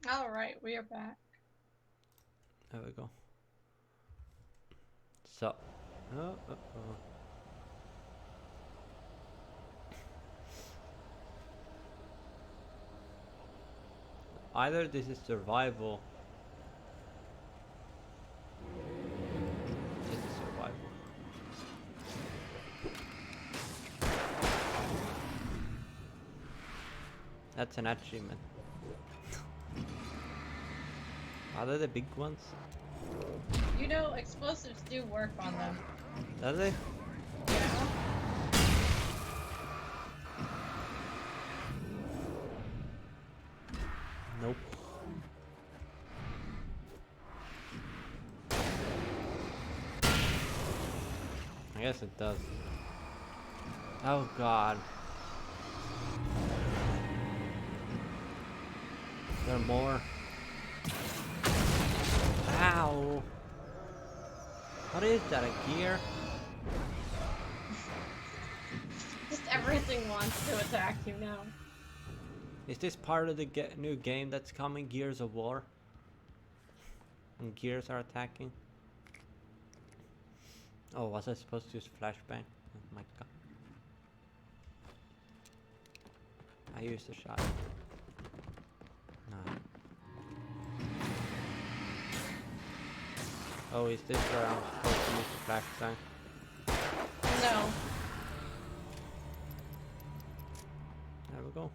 Alright, we are back. There we go. So, oh. Either this is survival. This is survival. That's an achievement. Are they the big ones? You know, explosives do work on them. Does they? Yeah. Nope. I guess it does. Oh god. There are more. Ow! What is that, a gear? Just everything wants to attack you now. Is this part of the new game that's coming, Gears of War? And gears are attacking? Oh, was I supposed to use flashbang? Oh my god. I used a shot. No. Oh, is this where I'm supposed to use the flashbang? No. There we go.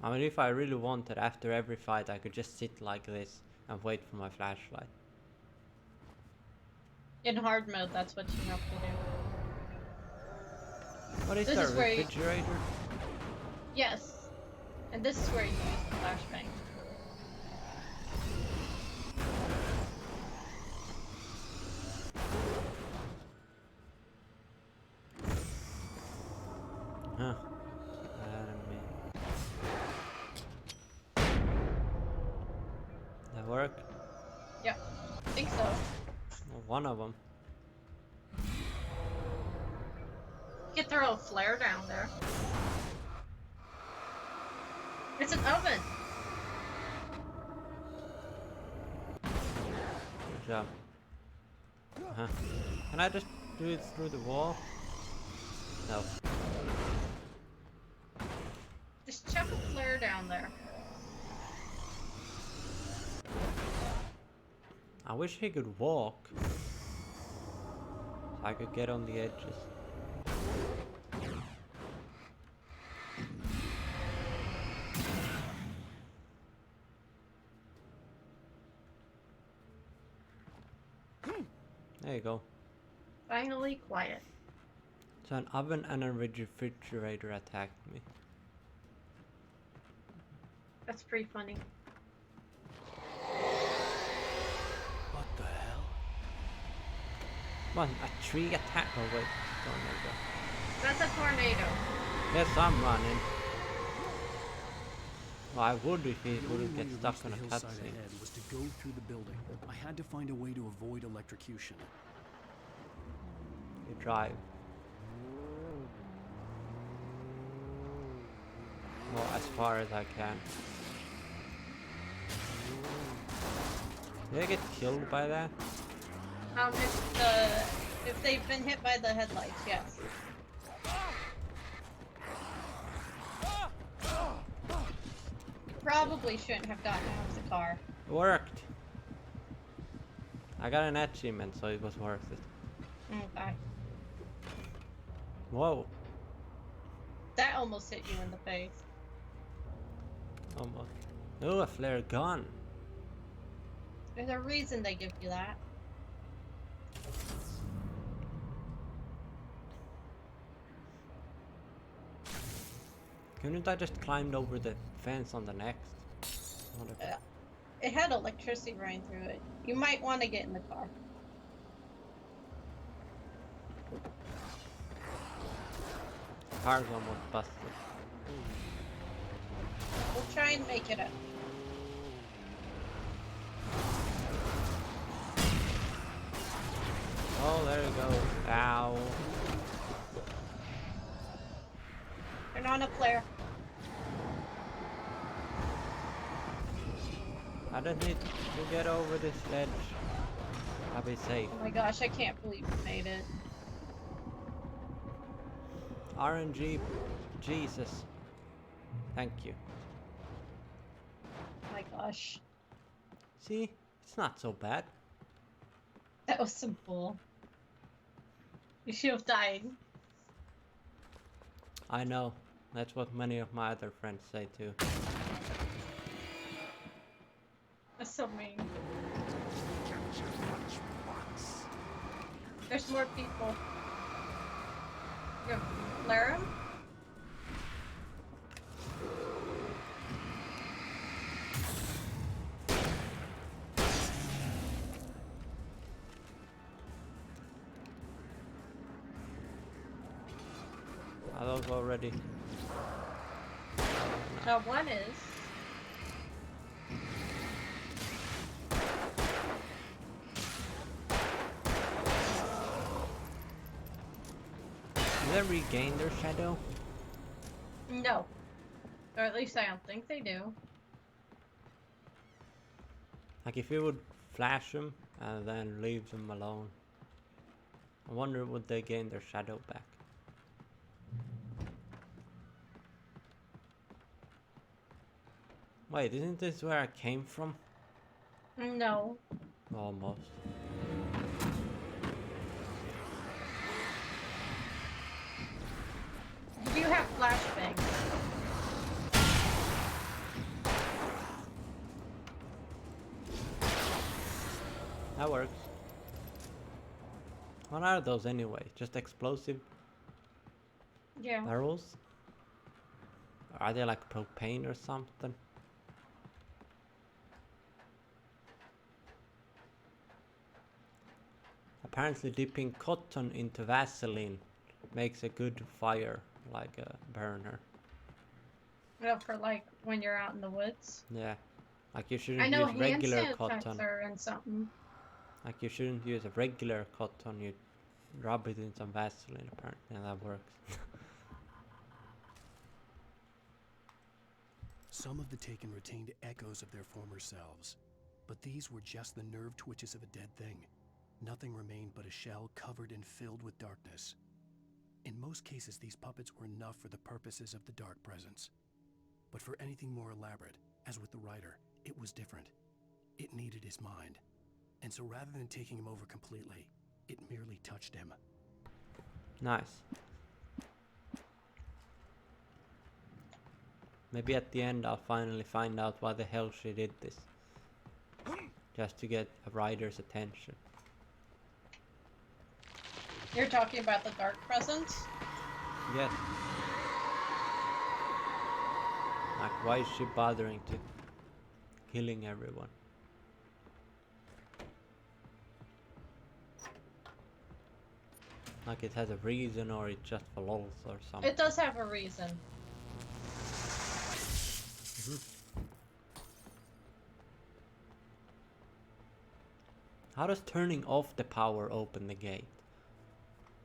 I mean, if I really wanted, after every fight, I could just sit like this and wait for my flashlight. In hard mode, that's what you have to do. What is This that, is where you... refrigerator? Yes. And this is where you use the flashbang. Huh. That work? Yep. I think so. Well, one of them. You can throw a flare down there. It's an oven! Good job. Huh. Can I just do it through the wall? No. Just chuck a flare down there. I wish he could walk. So I could get on the edges. There you go. Finally quiet. So an oven and a refrigerator attacked me. That's pretty funny. What the hell? What? A tree attack? Oh wait, tornado. That's a tornado. Yes, I'm running. Well, I would if he The only wouldn't way get to stuck reach on the a hillside cutscene. ahead was to go through the building. I had to find a way to avoid electrocution. You drive. Well, as far as I can. Did I get killed by that? If they've been hit by the headlights, yes. You probably shouldn't have gotten out of the car. It worked. I got an achievement, so it was worth it. Okay. Whoa. That almost hit you in the face. Almost. Oh, a flare gun. There's a reason they give you that. Couldn't I just climbed over the fence on the next? Whatever. It had electricity running through it. You might want to get in the car. Car's almost busted. We'll try and make it up. Oh, there you go. Ow. Turn on a flare. just need to get over this ledge. I'll be safe. Oh my gosh, I can't believe you made it. RNG, Jesus. Thank you. Oh my gosh. See, it's not so bad. That was some bull. You should have died. I know. That's what many of my other friends say too. That's so mean. There's more people. You have Lara? Are those already? No, one is. Do they regain their shadow? No. Or at least I don't think they do. Like if you would flash them and then leave them alone. I wonder would they gain their shadow back. Wait, isn't this where I came from? No. Almost. Do you have flashbangs? That works. What are those anyway? Just explosive Yeah. barrels? Are they like propane or something? Apparently dipping cotton into Vaseline makes a good fire, like a burner. Well, for like when you're out in the woods. Yeah. Like you I shouldn't know use hand regular cotton. sanitizer and something. Like you shouldn't use a regular cotton, you rub it in some Vaseline apparently, and that works. Some of the Taken retained echoes of their former selves, but these were just the nerve twitches of a dead thing. Nothing remained but a shell covered and filled with darkness. In most cases, these puppets were enough for the purposes of the Dark Presence. But for anything more elaborate, as with the writer, it was different. It needed his mind. And so rather than taking him over completely, it merely touched him. Nice. Maybe at the end I'll finally find out why the hell she did this. Just to get a writer's attention. You're talking about the Dark Presence? Yes. Like why is she bothering to killing everyone? Like it has a reason or it's just for lols or something. It does have a reason. How does turning off the power open the gate?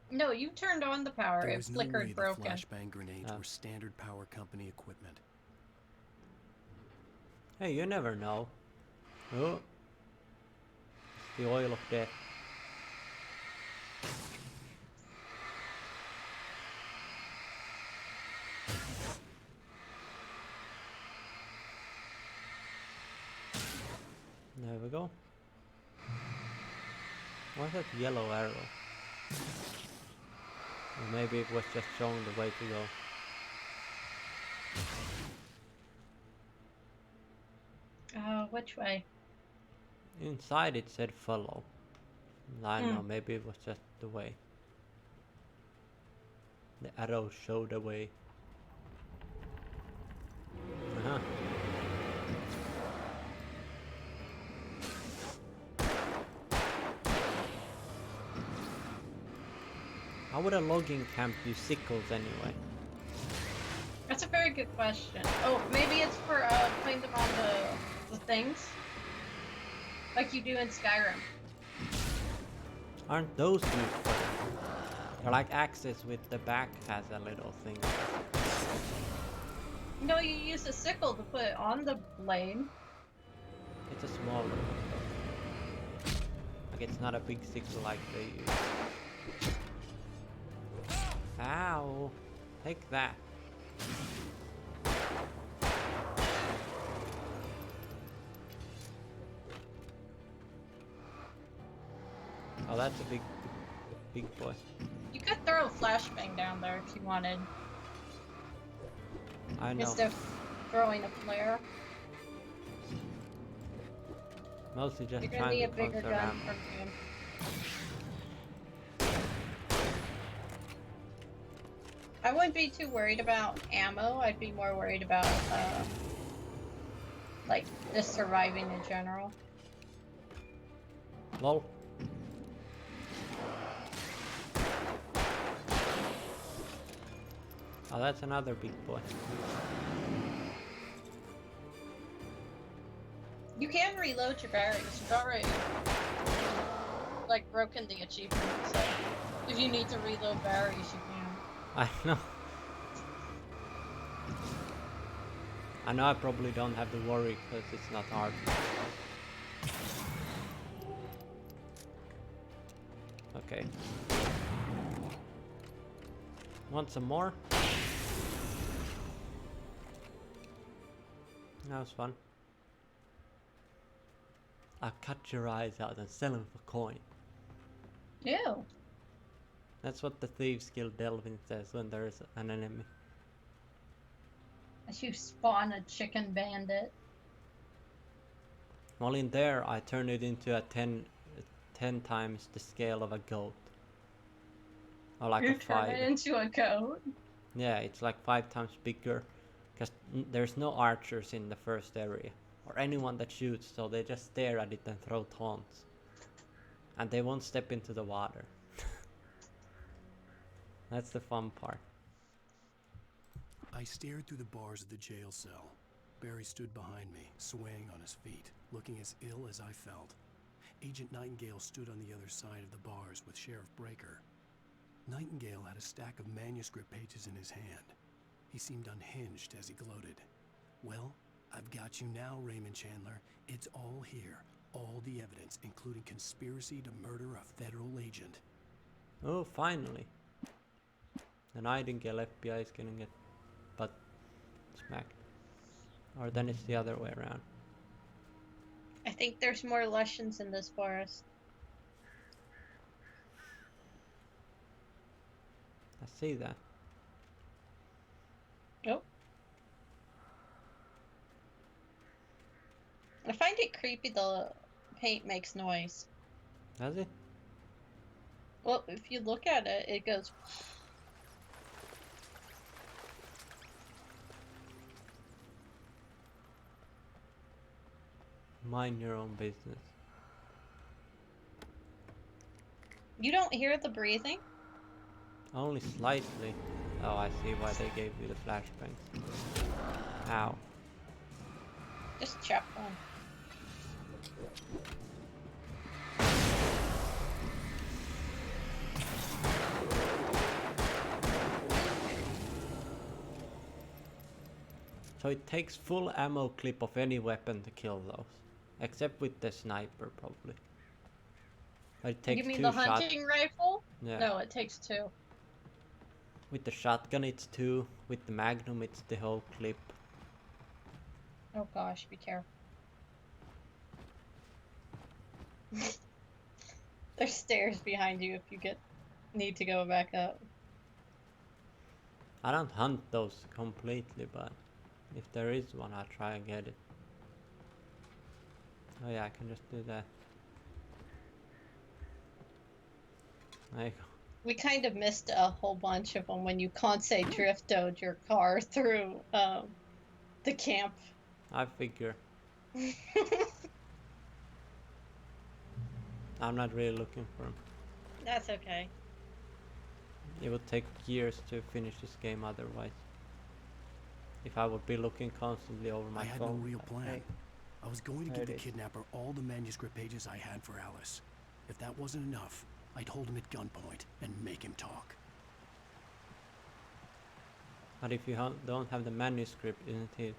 No, you turned on the power. There It was no flickered way the broken. flashbang grenades Oh. were standard power company equipment. Hey, you never know. Oh. It's the oil of death. There we go. What's that yellow arrow? Or maybe it was just showing the way to go. Which way? Inside it said follow. I don't know, maybe it was just the way. The arrow showed the way. Uh-huh. How would a logging camp use sickles anyway? That's a very good question. Oh, maybe it's for putting them on the things, like you do in Skyrim. Aren't those useful? They're like axes with the back has a little thing. No, you use a sickle to put it on the blade. It's a small one. Like it's not a big sickle like they use. Ow! Take that. Oh, that's a big boy. You could throw a flashbang down there if you wanted. I know. Instead of throwing a flare. Mostly just You're gonna trying need to a bigger conserve gun ammo. from him. I wouldn't be too worried about ammo. I'd be more worried about, like, just surviving in general. Lol. Oh, that's another big boy. You can reload your batteries. You've already, like, broken the achievement, so if you need to reload batteries, you can. I know. I know I probably don't have to worry because it's not hard. Okay. Want some more? That was fun. I'll cut your eyes out and sell them for coin. Ew. That's what the Thieves Guild Delvin says when there's an enemy. As you spawn a chicken bandit. Well, in there I turned it into a 10 times the scale of a goat. Or like You a turn 5. it into a goat. Yeah, it's like 5 times bigger. Because there's no archers in the first area. Or anyone that shoots, so they just stare at it and throw taunts. And they won't step into the water. That's the fun part. I stared through the bars of the jail cell. Barry stood behind me, swaying on his feet, looking as ill as I felt. Agent Nightingale stood on the other side of the bars with Sheriff Breaker. Nightingale had a stack of manuscript pages in his hand. He seemed unhinged as he gloated. Well, I've got you now, Raymond Chandler. It's all here. All the evidence, including conspiracy to murder a federal agent. Oh, finally. The Nightingale FBI is gonna get butt smacked. Or then it's the other way around. I think there's more Lushens in this forest. I see that. Oh. I find it creepy the paint makes noise. Does it? Well, if you look at it, it goes... Mind your own business. You don't hear the breathing? Only slightly. Oh, I see why they gave you the flashbangs. Ow. Just chop one. So it takes full ammo clip of any weapon to kill those. Except with the sniper, probably. But it takes You mean two the shots. hunting rifle? Yeah. No, it takes 2. With the shotgun it's 2. With the magnum it's the whole clip. Oh gosh, be careful. There's stairs behind you if you need to go back up. I don't hunt those completely, but if there is one I'll try and get it. Oh yeah, I can just do that. There you go. We kind of missed a whole bunch of them when you Kansai driftoed your car through the camp. I figure. I'm not really looking for them. That's okay. It would take years to finish this game otherwise. If I would be looking constantly over my I had phone. no real plan. Hey, I was going to There give the it is. kidnapper all the manuscript pages I had for Alice. If that wasn't enough, I'd hold him at gunpoint and make him talk. But if you don't have the manuscript, isn't it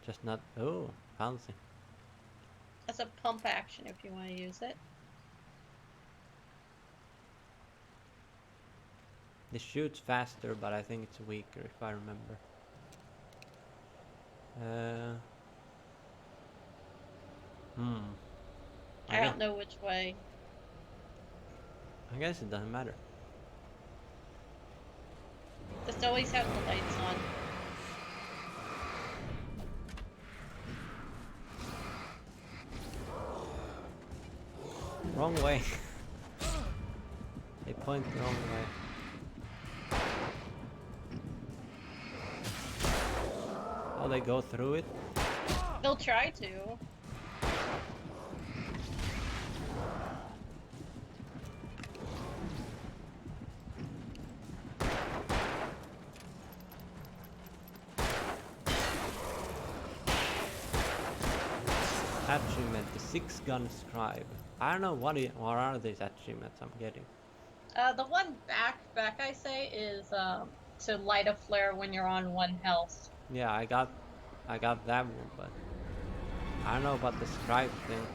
just not... Oh, fancy. As a pump action if you want to use it. This shoots faster, but I think it's weaker if I remember. I don't know which way. I guess it doesn't matter. Just always have the lights on. Wrong way. They point the wrong way. Oh, they go through it? They'll try to. Achievement, the 6-gun scribe. I don't know what are these achievements I'm getting. The one back I say is to light a flare when you're on 1 health. Yeah, I got that one, but I don't know about the scribe thing.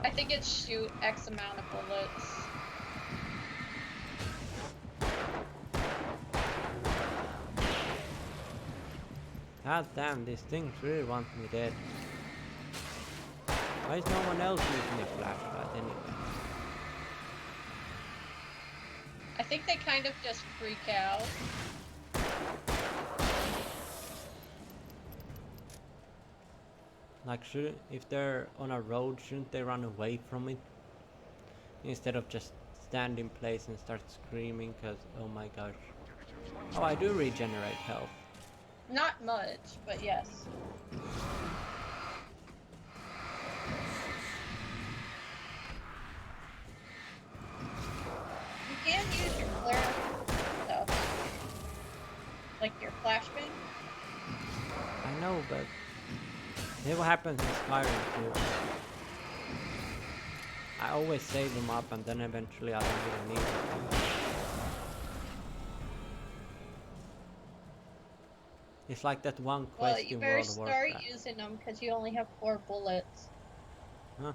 I think it's shoot X amount of bullets. God damn, these things really want me dead. Why is no one else using a flashlight anyway? I think they kind of just freak out. Like, if they're on a road, shouldn't they run away from it? Instead of just stand in place and start screaming, cause oh my gosh. Oh, I do regenerate health. Not much, but yes. You can use your flare stuff. Like your flashbang. I know, but it what happens in Skyrim too. I always save them up and then eventually I don't really need them. It's like that one quest Well, you in better World of start Warcraft. using them because you only have 4 bullets. Huh?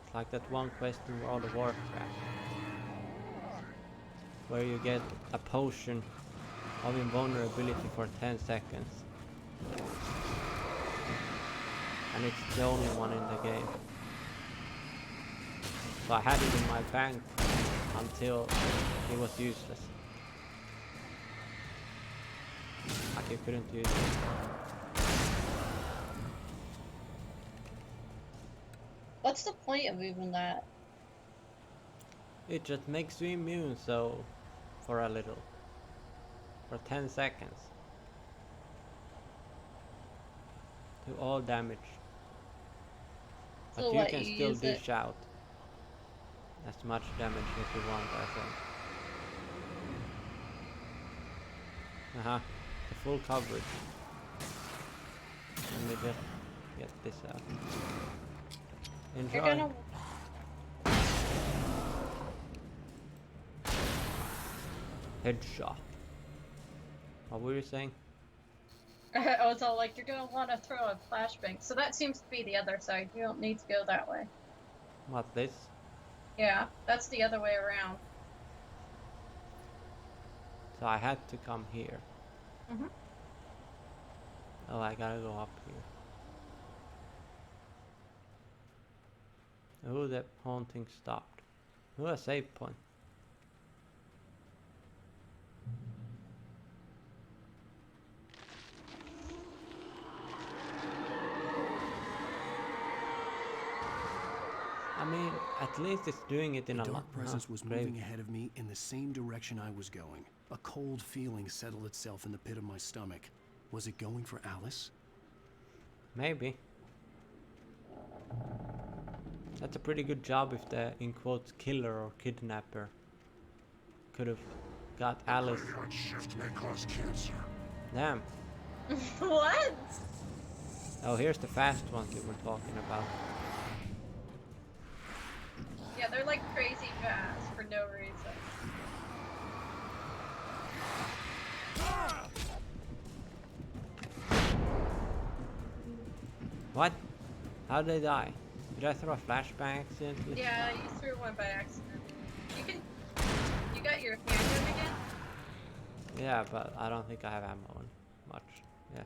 It's like that one quest in World of Warcraft. Where you get a potion of invulnerability for 10 seconds. And it's the only one in the game. So I had it in my bank until it was useless. Like you couldn't use it. What's the point of even that? It just makes you immune, so for a little. For 10 seconds. To all damage. But So you what, can you still use it- dish out as much damage as you want, I think. The full coverage. Let me just get this out. Enjoy. You're gonna... Headshot. What were you saying? I was all like, you're gonna want to throw a flashbang. So that seems to be the other side. You don't need to go that way. What, this? Yeah, that's the other way around. So I had to come here. Mhm. Oh, I gotta go up here. Oh, that haunting stopped. Oh, a save point. I mean, at least it's doing it in The a dark presence was brave. moving ahead of me in the same direction I was going. A cold feeling settled itself in the pit of my stomach. Was it going for Alice? Maybe. That's a pretty good job if the, in quotes, killer or kidnapper could have got Alice. Shift may cause cancer. Damn. What? Oh, here's the fast ones we were talking about. Yeah, they're like crazy fast for no reason. What? How did they die? Did I throw a flashbang accidentally? Yeah, you threw one by accident. You can. You got your handgun again? Yeah, but I don't think I have ammo on much. Yeah.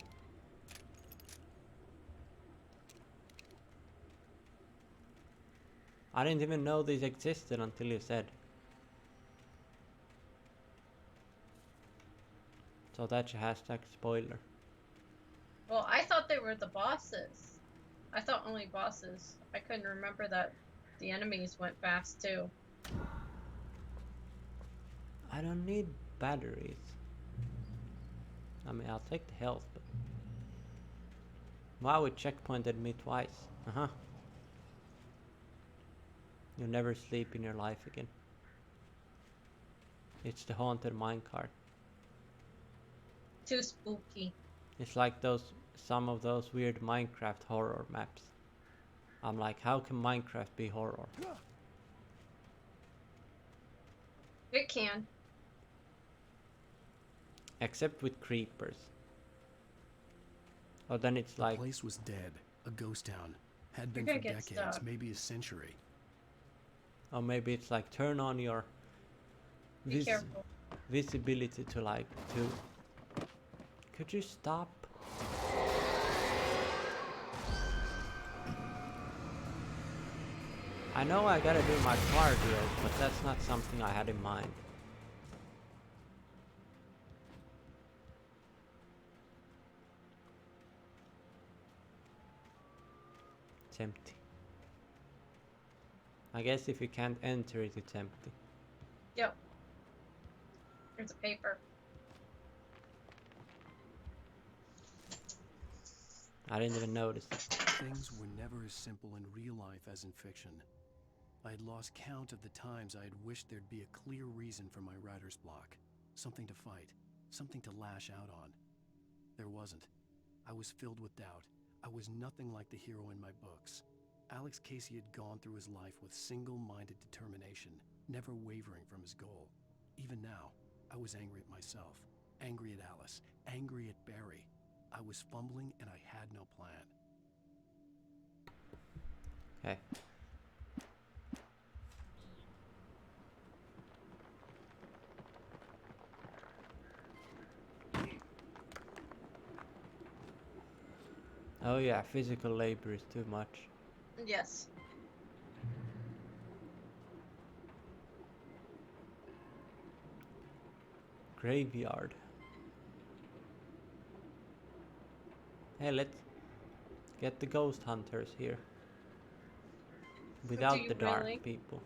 I didn't even know these existed until you said. So that's a hashtag spoiler. Well, I thought they were the bosses. I thought only bosses. I couldn't remember that the enemies went fast too. I don't need batteries. I mean, I'll take the health, but... Wow, it checkpointed me twice. Uh-huh. You'll never sleep in your life again. It's the haunted minecart. Too spooky. It's like some of those weird Minecraft horror maps. I'm like, how can Minecraft be horror? It can. Except with creepers. Oh, then it's The like... place was dead, a ghost town. Had been You're for gonna get decades, stuck. maybe a century. Or maybe it's like, turn on your... Be careful. visibility to like 2. Could you stop? I know I gotta do my cardio, but that's not something I had in mind. It's empty. I guess if you can't enter it, it's empty. Yep. There's a paper. I didn't even notice. Things were never as simple in real life as in fiction. I had lost count of the times I had wished there'd be a clear reason for my writer's block. Something to fight, something to lash out on. There wasn't. I was filled with doubt. I was nothing like the hero in my books. Alex Casey had gone through his life with single-minded determination, never wavering from his goal. Even now, I was angry at myself, angry at Alice, angry at Barry. I was fumbling and I had no plan. Okay. Oh yeah, physical labor is too much. Yes. Graveyard. Hey, let's get the ghost hunters here. Without you the dark really? people.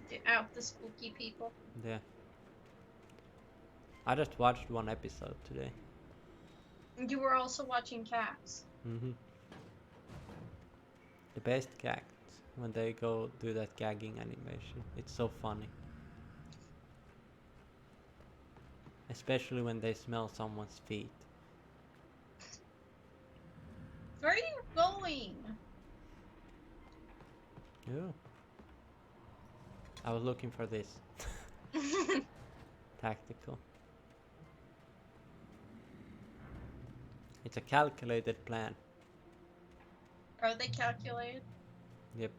Get out the spooky people. Yeah. I just watched one episode today. You were also watching Cats. The best cats when they go do that gagging animation. It's so funny. Especially when they smell someone's feet. Where are you going? Ooh. I was looking for this. Tactical. It's a calculated plan. Are they calculated? Yep.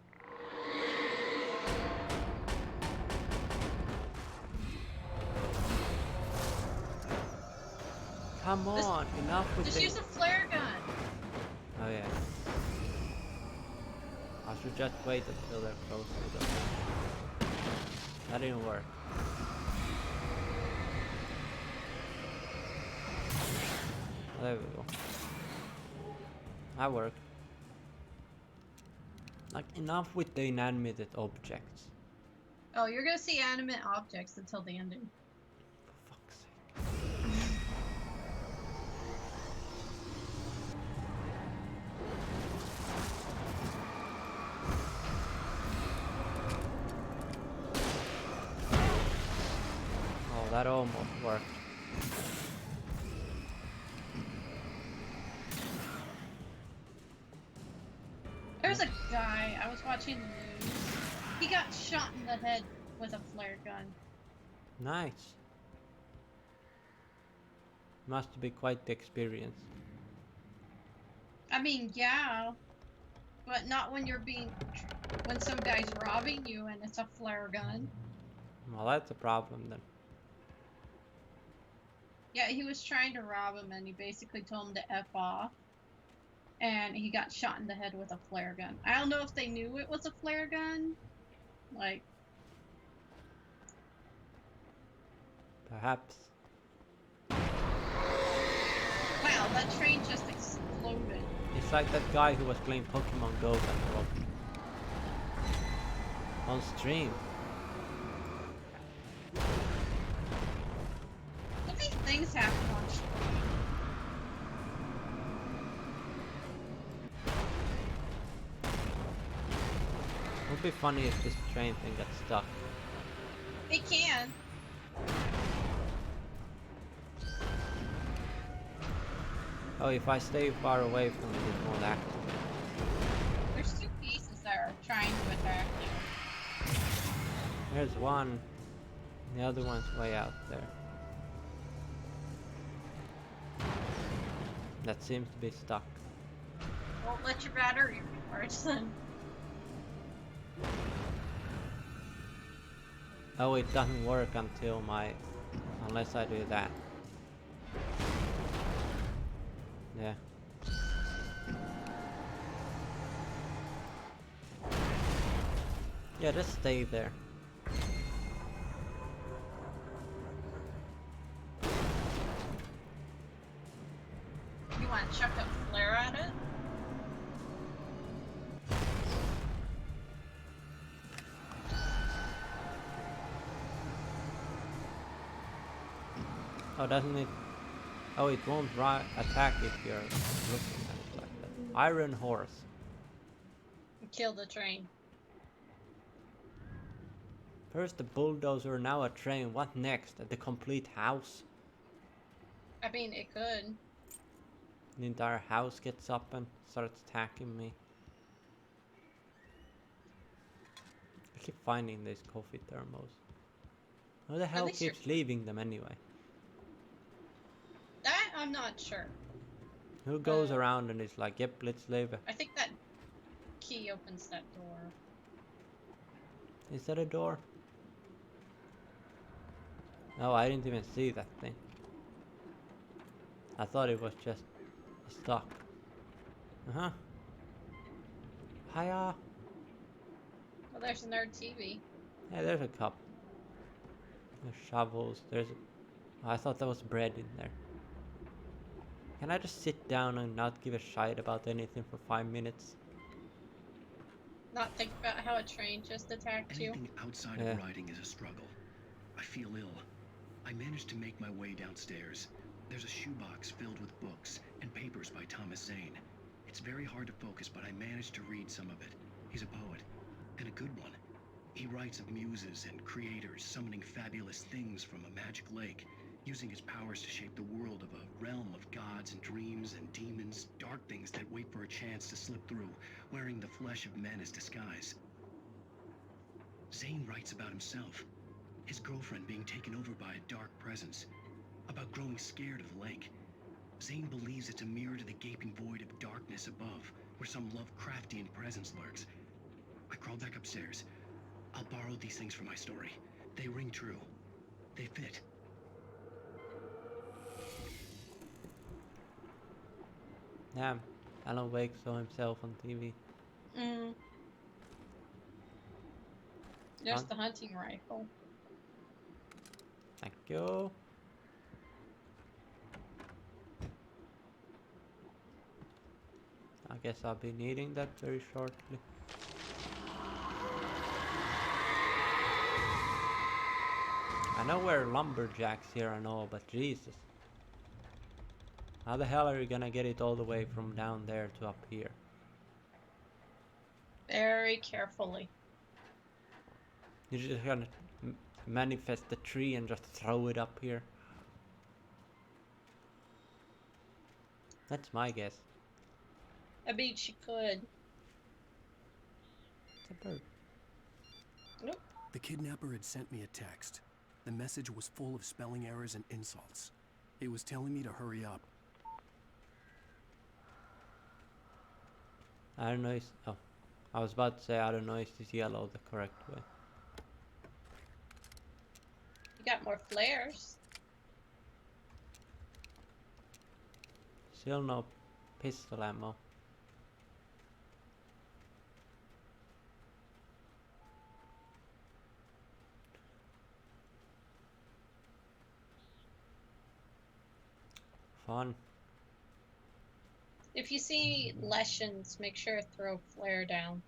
Come on, enough with Just the... use a flare gun. Oh yeah. I should just wait until they're close to them. That didn't work. There we go. That worked. Like, enough with the inanimate objects. Oh, you're gonna see animate objects until the ending. For fuck's sake. Oh, that almost worked. There's a guy, I was watching the news. He got shot in the head with a flare gun. Nice. Must be quite the experience. I I mean, yeah, but not when you're when some guy's robbing you and it's a flare gun. Well, that's a problem then. Yeah, he was trying to rob him and he basically told him to F off. And he got shot in the head with a flare gun. I don't know if they knew it was a flare gun. Like, Perhaps. wow, that train just exploded. It's like that guy who was playing Pokemon Go that on stream. How many things happen on stream? It would be funny if this train thing got stuck. It can. Oh, if I stay far away from it, it won't activate. There's two pieces that are trying to attack you. There's one. The other one's way out there. That seems to be stuck. Won't let your battery recharge then. Oh, it doesn't work until unless I do that. Yeah. Yeah, just stay there. You want to chuck a flare at it? Oh, doesn't it? Oh, it won't attack if you're looking at it like that. Iron horse. Kill the train. First the bulldozer, now a train. What next? The complete house? I mean, it could. The entire house gets up and starts attacking me. I keep finding these coffee thermos. Who the hell least keeps leaving them anyway? That I'm not sure. Who goes around and is like, yep, let's leave it. I think that key opens that door. Is that a door? No, I didn't even see that thing. I thought it was just stuck. Uh-huh. Hiya. Well, there's another TV. Yeah, there's a cup. There's shovels. I thought that was bread in there. Can I just sit down and not give a shite about anything for 5 minutes? Not think about how a train just attacked you. Anything outside Yeah. of riding is a struggle. I feel ill. I managed to make my way downstairs. There's a shoebox filled with books and papers by Thomas Zane. It's very hard to focus, but I managed to read some of it. He's a poet, and a good one. He writes of muses and creators summoning fabulous things from a magic lake, using his powers to shape the world of a realm of gods and dreams and demons, dark things that wait for a chance to slip through, wearing the flesh of men as disguise. Zane writes about himself, his girlfriend being taken over by a dark presence, about growing scared of the lake. Zane believes it's a mirror to the gaping void of darkness above, where some Lovecraftian presence lurks. I crawled back upstairs. I'll borrow these things for my story. They ring true. They fit. Damn, Alan Wake saw himself on TV. There's Huh? the hunting rifle. Thank you. I guess I'll be needing that very shortly. I know we're lumberjacks here and all, but Jesus. How the hell are you gonna get it all the way from down there to up here? Very carefully. You're just gonna manifest the tree and just throw it up here? That's my guess. I mean, she could. It's a bird. Nope. The kidnapper had sent me a text. The message was full of spelling errors and insults. It was telling me to hurry up. I don't know. Oh, I was about to say I don't know. Is this yellow the correct way? You got more flares. Still no pistol ammo. Fun. If you see Leshens, make sure to throw flare down.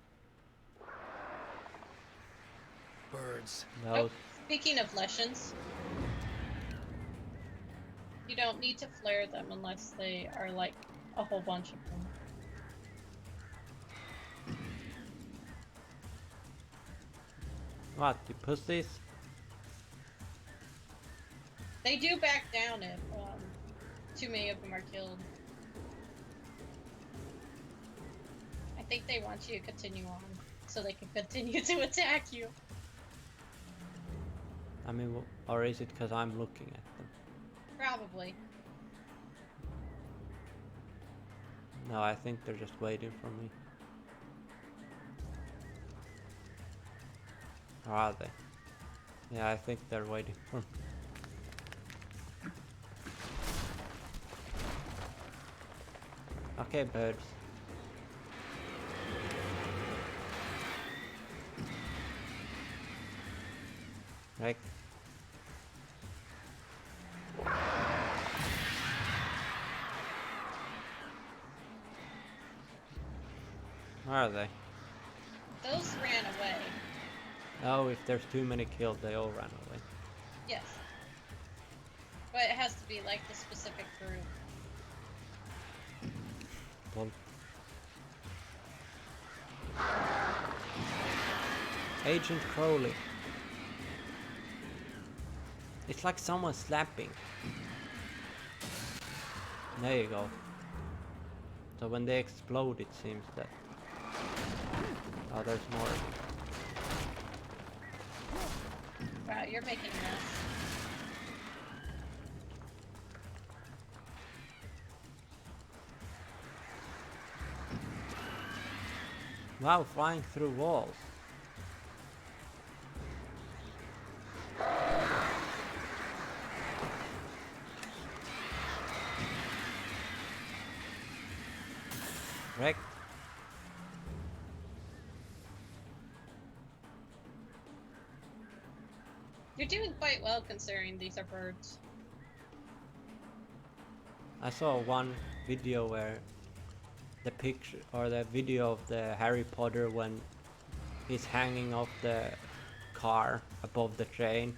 Birds. No. Oh, speaking of Leshens, you don't need to flare them unless they are like a whole bunch of them. What? You pussies? They do back down if too many of them are killed. I think they want you to continue on so they can continue to attack you. I mean, or is it because I'm looking at them? Probably. No, I think they're just waiting for me. Or are they? Yeah, I think they're waiting for me. Okay, birds. Right. Where are they? Those ran away. Oh, if there's too many killed, they all ran away. Yes. But it has to be like the specific group. Well, Agent Crowley. It's like someone slapping. There you go. So when they explode, it seems that... Oh, there's more. Wow, you're making a mess. Wow, flying through walls. Wrecked. You're doing quite well considering these are birds. I saw one video where the picture or the video of the Harry Potter when he's hanging off the car above the train,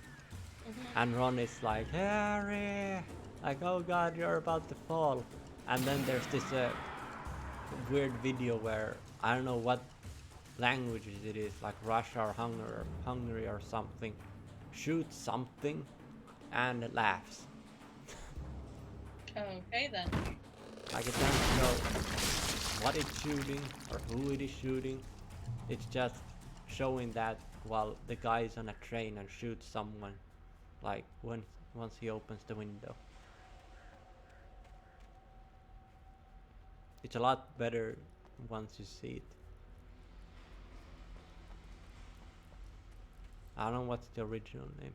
and Ron is like, Harry, like, oh god, you're about to fall. And then there's this weird video where I don't know what languages it is, like Russia or Hungary or something, shoots something and it laughs. Okay then. Like it doesn't know what it's shooting or who it is shooting. It's just showing that while the guy is on a train and shoots someone, like once he opens the window. It's a lot better once you see it. I don't know what's the original name.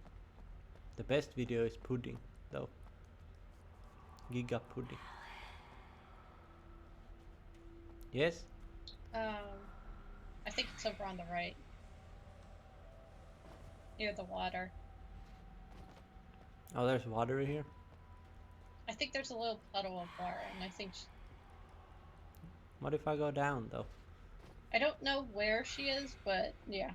The best video is Pudding, though. Giga Pudding. Yes? I think it's over on the right. Near the water. Oh, there's water here? I think there's a little puddle of water, and I think... What if I go down, though? I don't know where she is, but yeah.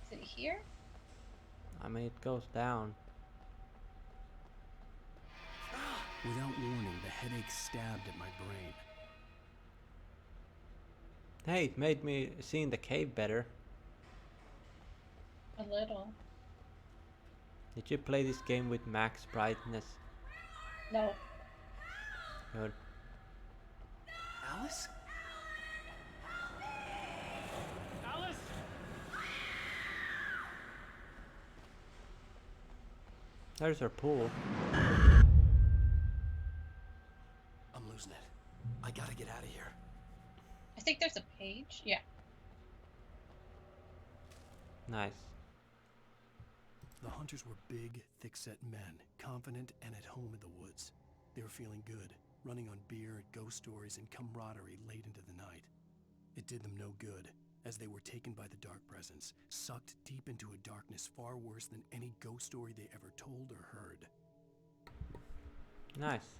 Is it here? I mean, it goes down. Without warning, the headache stabbed at my brain. Hey, it made me see the cave better. A little. Did you play this game with max brightness? No. Good. Alice? Alice? There's her pool. I'm losing it. I gotta get out of here. I think there's a page. Yeah. Nice. The hunters were big, thick-set men, confident and at home in the woods. They were feeling good, running on beer, ghost stories, and camaraderie late into the night. It did them no good, as they were taken by the dark presence, sucked deep into a darkness far worse than any ghost story they ever told or heard. Nice.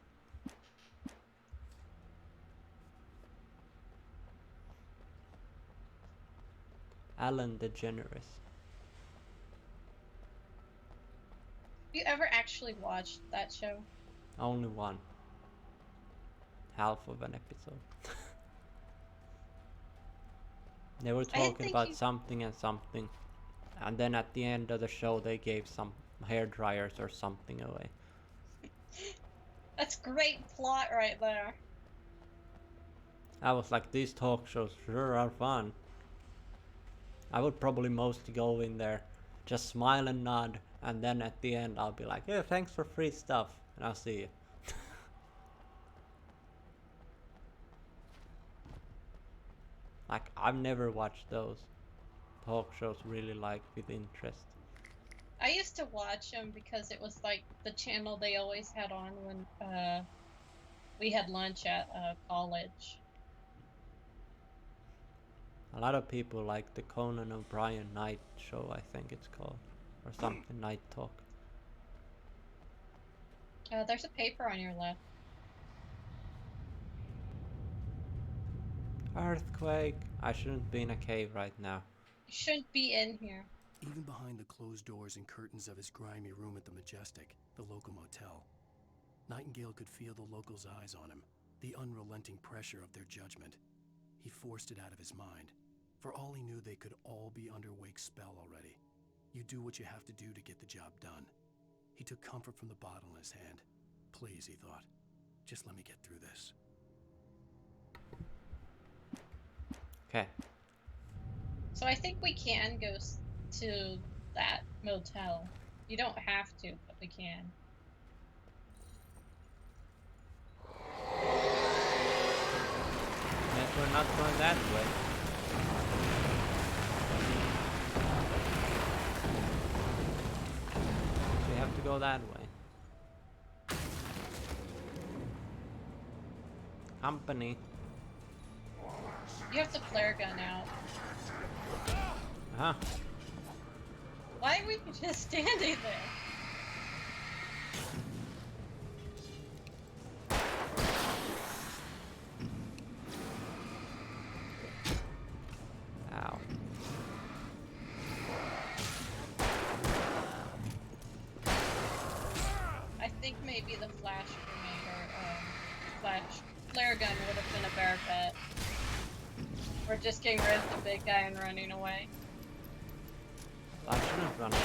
Alan DeGeneres. You ever actually watched that show? Only one. Half of an episode. They were talking about something and something. And then at the end of the show they gave some hair dryers or something away. That's great plot right there. I was like, these talk shows sure are fun. I would probably mostly go in there, just smile and nod, and then at the end I'll be like, yeah, thanks for free stuff, and I'll see you. Like, I've never watched those talk shows really like with interest. I used to watch them because it was like the channel they always had on when we had lunch at college. A lot of people like the Conan O'Brien Night Show, I think it's called, or something, Night Talk. There's a paper on your left. Earthquake! I shouldn't be in a cave right now. You shouldn't be in here. Even behind the closed doors and curtains of his grimy room at the Majestic, the local motel, Nightingale could feel the locals' eyes on him, the unrelenting pressure of their judgment. He forced it out of his mind. For all he knew, they could all be under Wake's spell already. You do what you have to do to get the job done. He took comfort from the bottle in his hand. Please, he thought, just let me get through this. Okay. So I think we can go to that motel. You don't have to, but we can. Yes, we're not going that way. We have to go that way. Company. You have the flare gun out. Uh-huh. Why are we just standing there? Ow. I think maybe the flash grenade or flare gun would have been a better bet. We're just getting rid of the big guy and running away. I shouldn't run away.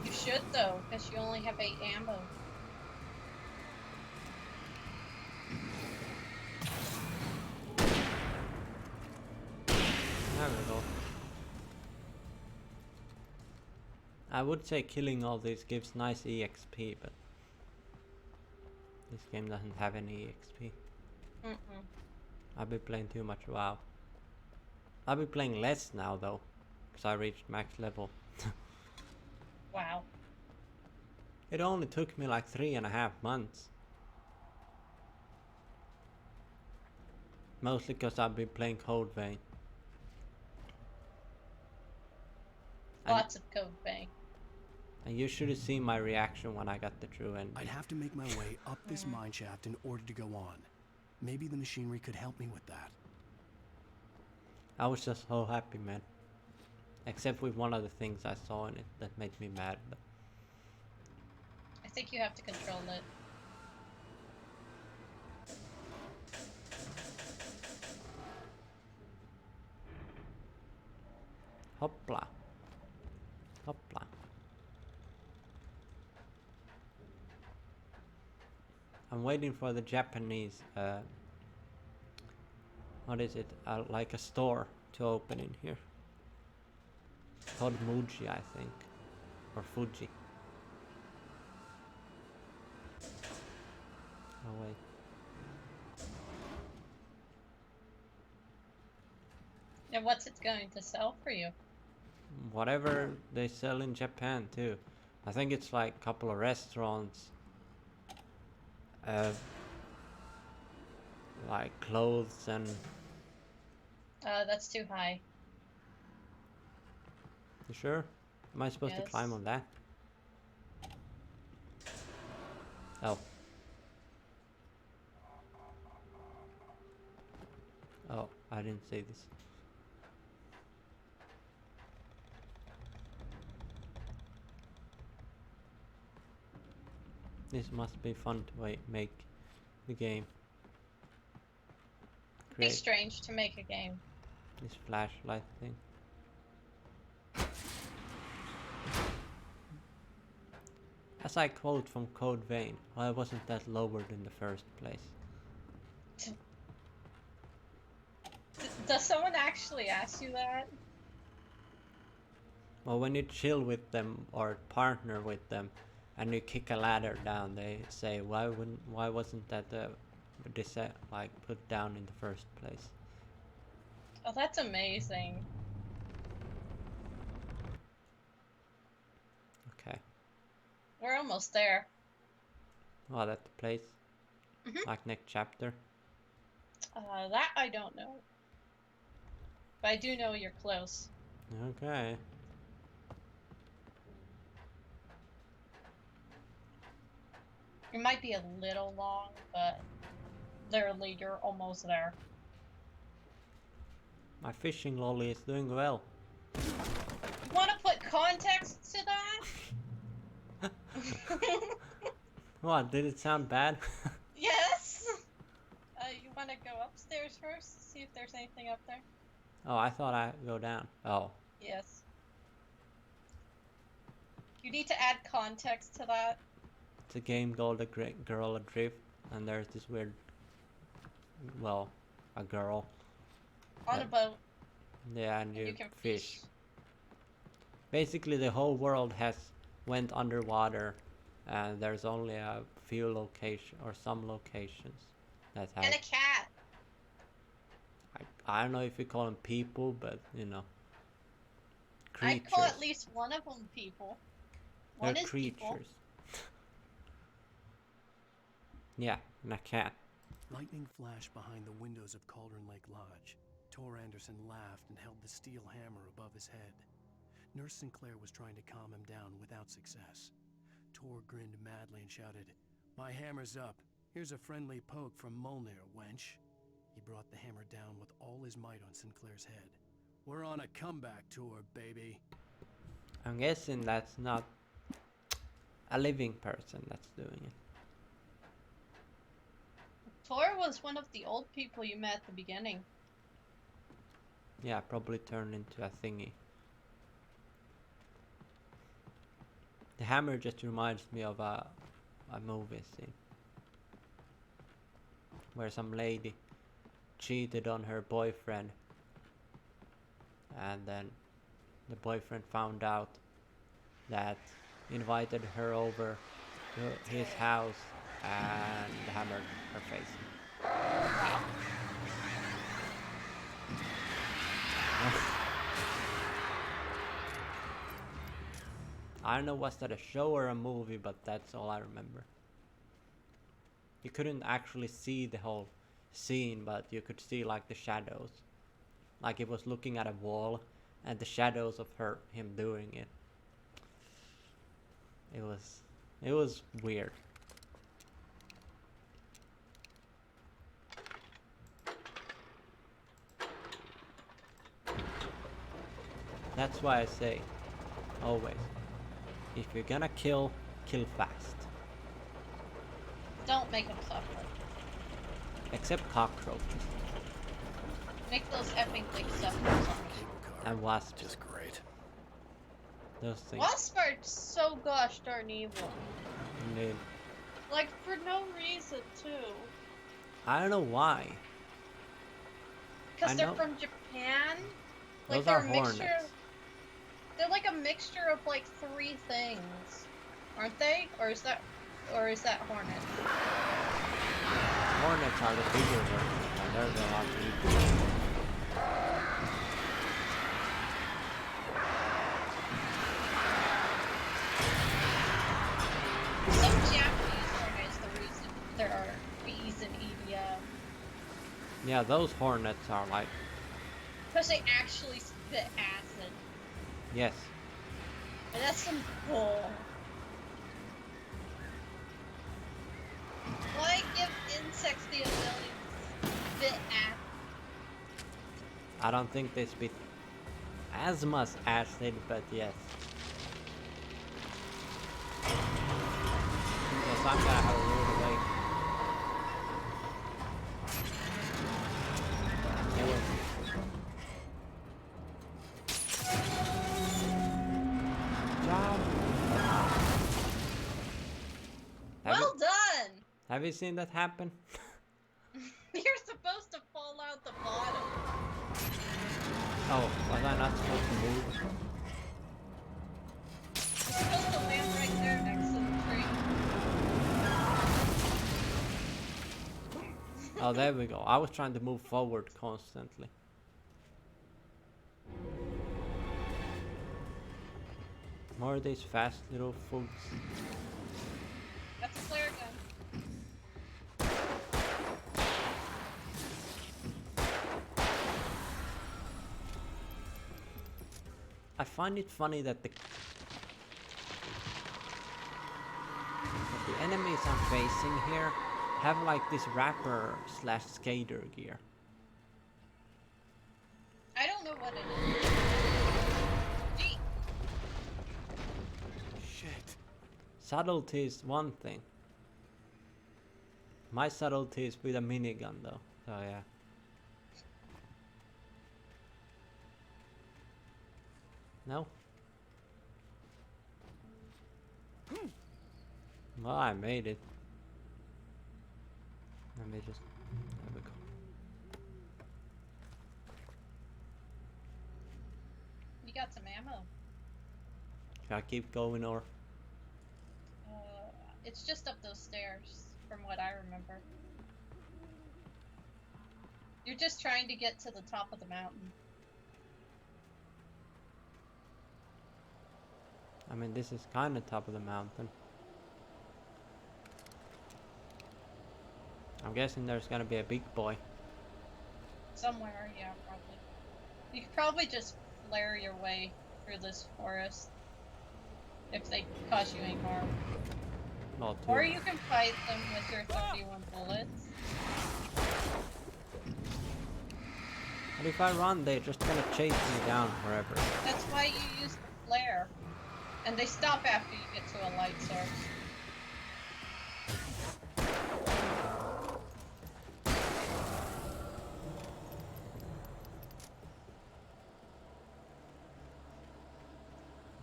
You should though, because you only have 8 ammo. There we go. I would say killing all these gives nice EXP, but this game doesn't have any EXP. I've been playing too much WoW. I'll be playing less now though, because I reached max level. Wow. It only took me like 3.5 months. Mostly because I've been playing Code Vein. Lots of code vein. And you should have seen my reaction when I got the true ending. I'd have to make my way up this mineshaft in order to go on. Maybe the machinery could help me with that. I was just so happy, man. Except with one of the things I saw in it that made me mad. But I think you have to control it. Hopla. Hopla. I'm waiting for the Japanese, what is it? Like a store to open in here. It's called Muji, I think. Or Fuji. Oh wait. And what's it going to sell for you? Whatever they sell in Japan too. I think it's like a couple of restaurants. Like clothes and... That's too high. You sure? Am I supposed to Yes. climb on that? Oh. Oh, I didn't say this. This must be fun to make the game. It'd be Create strange to make a game. this flashlight thing. As I quote from Code Vein, why wasn't that lowered in the first place? Does someone actually ask you that? Well, when you chill with them or partner with them, and you kick a ladder down, they say, why wasn't that like put down in the first place? Oh, that's amazing. Okay. We're almost there. Oh, that's the place. Mhm. Like next chapter. That I don't know. But I do know you're close. Okay. It might be a little long, but literally you're almost there. My fishing lolly is doing well. You want to put context to that? What, did it sound bad? Yes! You want to go upstairs first? See if there's anything up there? Oh, I thought I'd go down. Oh. Yes. You need to add context to that. It's a game called A Great Girl Adrift, and there's this weird, well, a girl. On a boat. Yeah, and you can fish. Basically, the whole world has went underwater, and there's only a few locations, or some locations, that have... And a cat. I don't know if you call them people, but, you know, creatures. I'd call at least one of them people. One They're is creatures. people. Yeah, and a cat. Lightning flashed behind the windows of Cauldron Lake Lodge. Tor Anderson laughed and held the steel hammer above his head. Nurse Sinclair was trying to calm him down without success. Tor grinned madly and shouted, "My hammer's up. Here's a friendly poke from Molnir, wench." He brought the hammer down with all his might on Sinclair's head. "We're on a comeback tour, baby." I'm guessing that's not a living person that's doing it. Tor was one of the old people you met at the beginning. Yeah, probably turned into a thingy. The hammer just reminds me of a movie scene where some lady cheated on her boyfriend, and then the boyfriend found out that invited her over to his house and hammered her face. Wow. I don't know, was that a show or a movie, but that's all I remember. You couldn't actually see the whole scene, but you could see like the shadows. Like it was looking at a wall and the shadows of him doing it. It was weird. That's why I say, always, if you're gonna kill fast. Don't make them suffer. Except cockroaches Make those effing things suffer. Cable car. and wasps. Just great. Those things. Wasps are so gosh darn evil. Indeed. Like, for no reason, too. I don't know why. Because I they're know. from Japan? Those Like, they're are a mixture. hornets. They're like a mixture of like 3 things, aren't they? Or is that Hornet? Hornets are the bigger versions, and they're the lot bigger. Some Japanese anime is the reason there are bees in EDM. Yeah, those hornets are like... Because they actually spit acid. Yes. And that's some bull. Why give insects the ability to spit acid? I don't think they spit as much acid, but yes. Yes, I'm gonna have a rude away. Well done! Have you seen that happen? You're supposed to fall out the bottom. Oh, was I not supposed to move? You're supposed to land right there next to the tree. Oh, there we go. I was trying to move forward constantly. More of these fast little folks. That's a flare gun. I find it funny that the enemies I'm facing here have like this rapper / skater gear. I don't know what it is. Gee. Shit. Subtlety is one thing. My subtlety is with a minigun though, so yeah. No? Well, I made it. Let me just... There we go. You got some ammo. Should I keep going or... It's just up those stairs, from what I remember. You're just trying to get to the top of the mountain. I mean, this is kind of top of the mountain. I'm guessing there's gonna be a big boy. Somewhere, yeah, probably. You could probably just flare your way through this forest. If they cause you any harm. Not too. Or you can fight them with your 31 bullets. But if I run, they're just gonna chase me down forever. That's why you use the flare. And they stop after you get to a light source.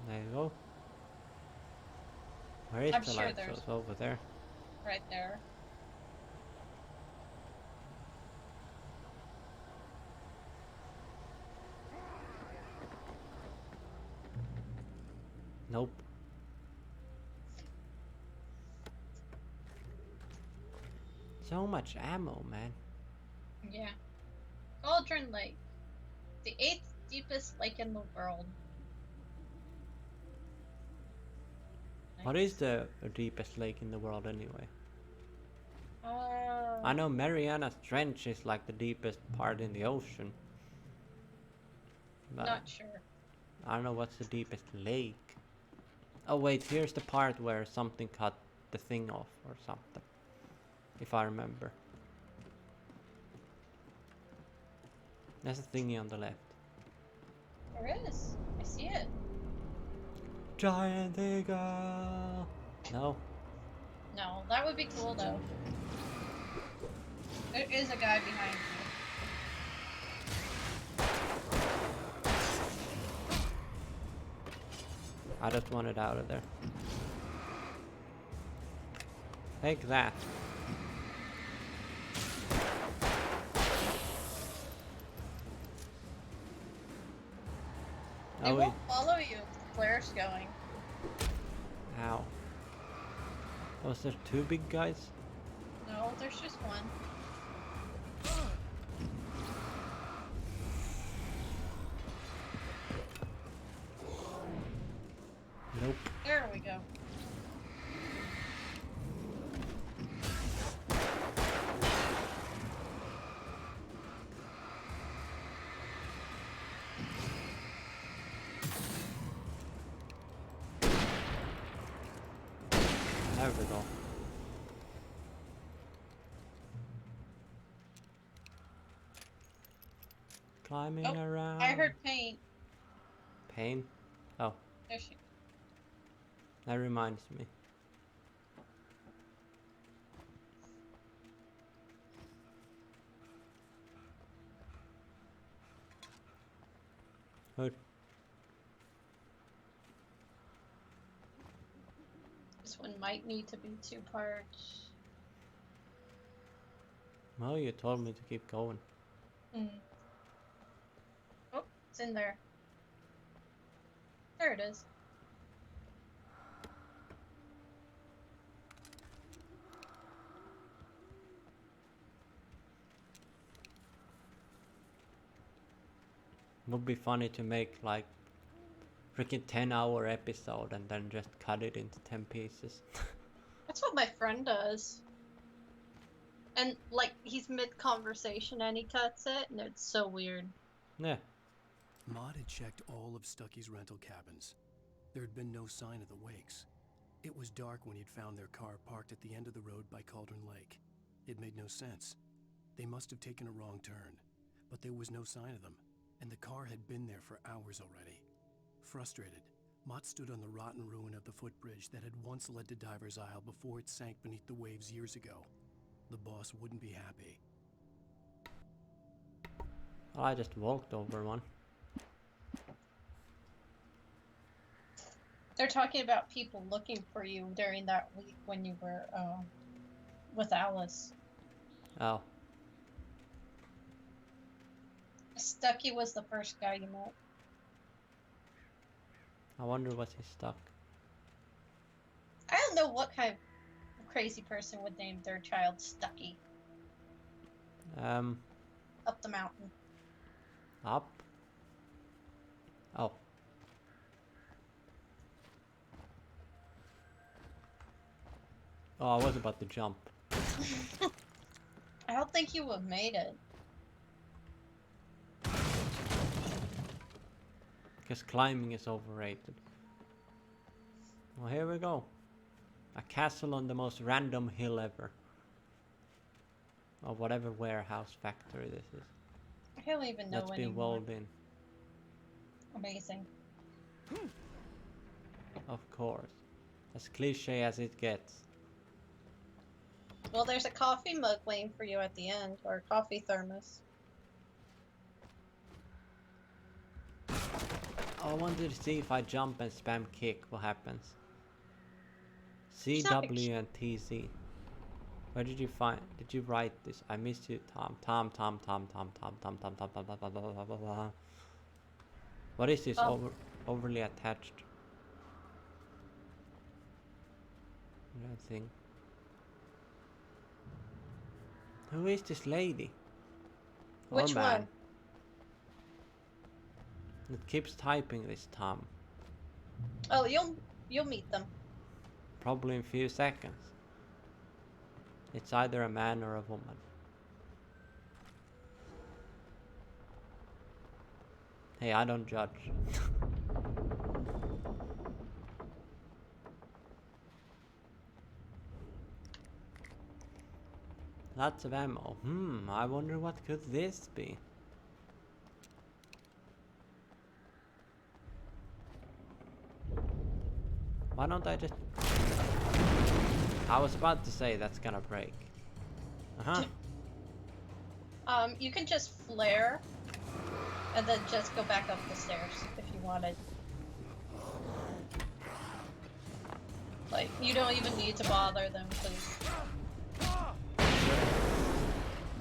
There you go. Where is I'm the sure light there's- source? Over there. Right there. Nope. So much ammo, man. Yeah. Cauldron Lake. The 8th deepest lake in the world. What is the deepest lake in the world anyway? Uh, I know Mariana's Trench is like the deepest part in the ocean. But not sure. I don't know what's the deepest lake. Oh wait, here's the part where something cut the thing off or something. If I remember. There's a thingy on the left. There is. I see it. Giant eagle! No? No, that would be cool though. There is a guy behind you. I just want it out of there. Take that. They Oh, won't follow you if the flare's going. Ow. Was there two big guys? No, there's just one. Nope. There we go. There we go. Climbing Oh, around. I heard paint. Pain? Oh, There she. that reminds me. Woot. This one might need to be 2 parts. Well, you told me to keep going. Hmm. Oh, it's in there. There it is. Would be funny to make like freaking 10-hour episode and then just cut it into 10 pieces. That's what my friend does. And, like, he's mid-conversation and he cuts it, and it's so weird. Yeah. Maud had checked all of Stucky's rental cabins. There had been no sign of the Wakes. It was dark when he'd found their car parked at the end of the road by Cauldron Lake. It made no sense. They must have taken a wrong turn, but there was no sign of them, and the car had been there for hours already. Frustrated, Mott stood on the rotten ruin of the footbridge that had once led to Diver's Isle before it sank beneath the waves years ago. The boss wouldn't be happy. Well, I just walked over one. They're talking about people looking for you during that week when you were, with Alice. Oh. Stucky was the first guy you met. I wonder was he stuck. I don't know what kind of crazy person would name their child Stucky. Up the mountain. Up? Oh. Oh, I was about to jump. I don't think you would have made it. Because climbing is overrated. Well, here we go. A castle on the most random hill ever. Or whatever warehouse factory this is. I don't even know That's been anymore. walled in. Amazing. Of course. As cliche as it gets. Well, there's a coffee mug waiting for you at the end, or a coffee thermos. I wanted to see if I jump and spam kick, what happens. It's not CW and TZ. Where did you find? Did you write this? I missed you, Tom. Tom. What is this overly attached? Red thing. Who is this lady? Which Or man? one? It keeps typing this Tom. Oh, you'll meet them. Probably in a few seconds. It's either a man or a woman. Hey, I don't judge. Lots of ammo. I wonder what could this be? Why don't I just... I was about to say that's gonna break. You can just flare, and then just go back up the stairs if you wanted. Like, you don't even need to bother them, please.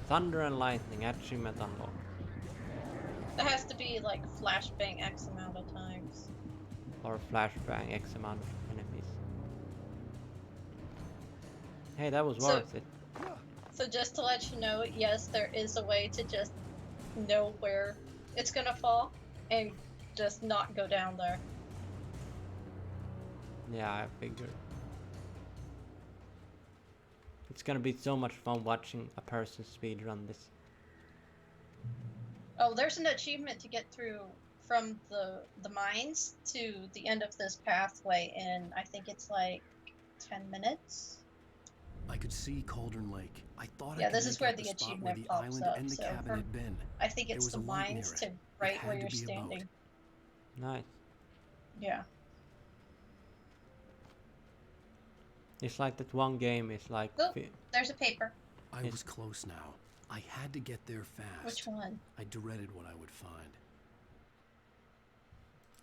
Thunder and lightning, Achimetal. That has to be like flashbang X amount of times. Or flashbang X amount of enemies. Hey, that was worth it. So just to let you know, yes, there is a way to just know where it's gonna fall and just not go down there. Yeah, I figured. It's gonna be so much fun watching a person speedrun this. Oh, there's an achievement to get through from the mines to the end of this pathway in, I think it's like 10 minutes. I could see Cauldron Lake. I thought Yeah, I could this is make where out the the spot where achievement the pops island up, and the so cabin from- had been. I think There it's was the a light mines near to it. right It where had you're to be a boat. standing. Nice. Yeah. It's like that one game is like... Oh, there's a paper. I Yes. was close now. I had to get there fast. Which one? I dreaded what I would find.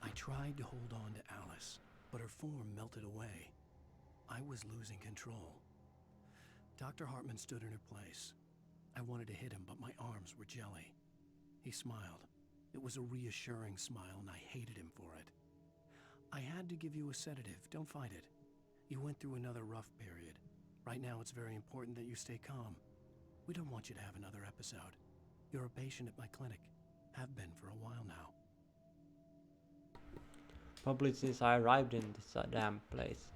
I tried to hold on to Alice, but her form melted away. I was losing control. Dr. Hartman stood in her place. I wanted to hit him, but my arms were jelly. He smiled. It was a reassuring smile, and I hated him for it. I had to give you a sedative. Don't fight it. You went through another rough period. Right now, it's very important that you stay calm. We don't want you to have another episode. You're a patient at my clinic. Have been for a while now. Probably since I arrived in this damn place.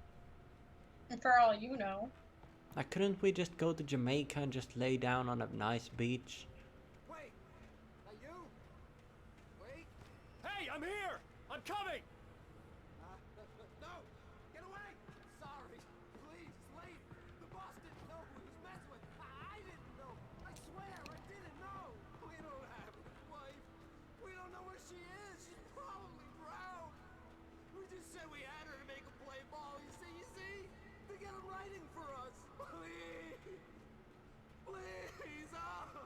And for all you know. Like, couldn't we just go to Jamaica and just lay down on a nice beach? Wait! Are you? Wait! Hey, I'm here! I'm coming! No! Get away! Sorry. Please, leave! The boss didn't know who he was messing with. I didn't know. I swear, I didn't know. We don't have his wife. We don't know where she is. She's probably drowned. We just said we had her to make a play ball. You see? To get him writing for us. Please! Please! Oh!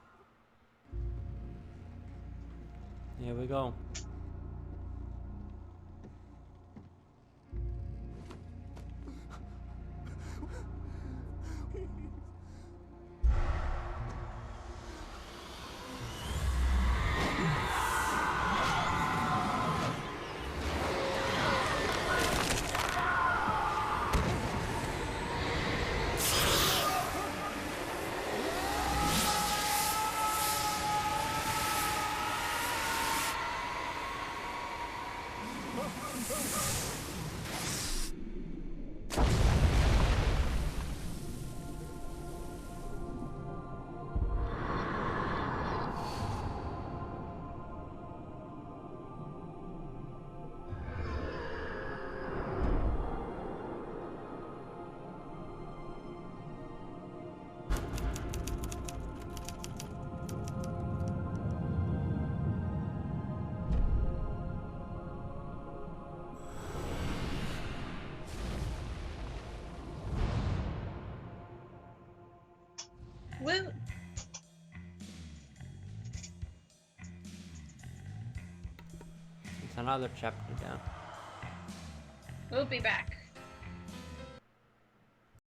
Here we go. Woot! It's another chapter down. We'll be back.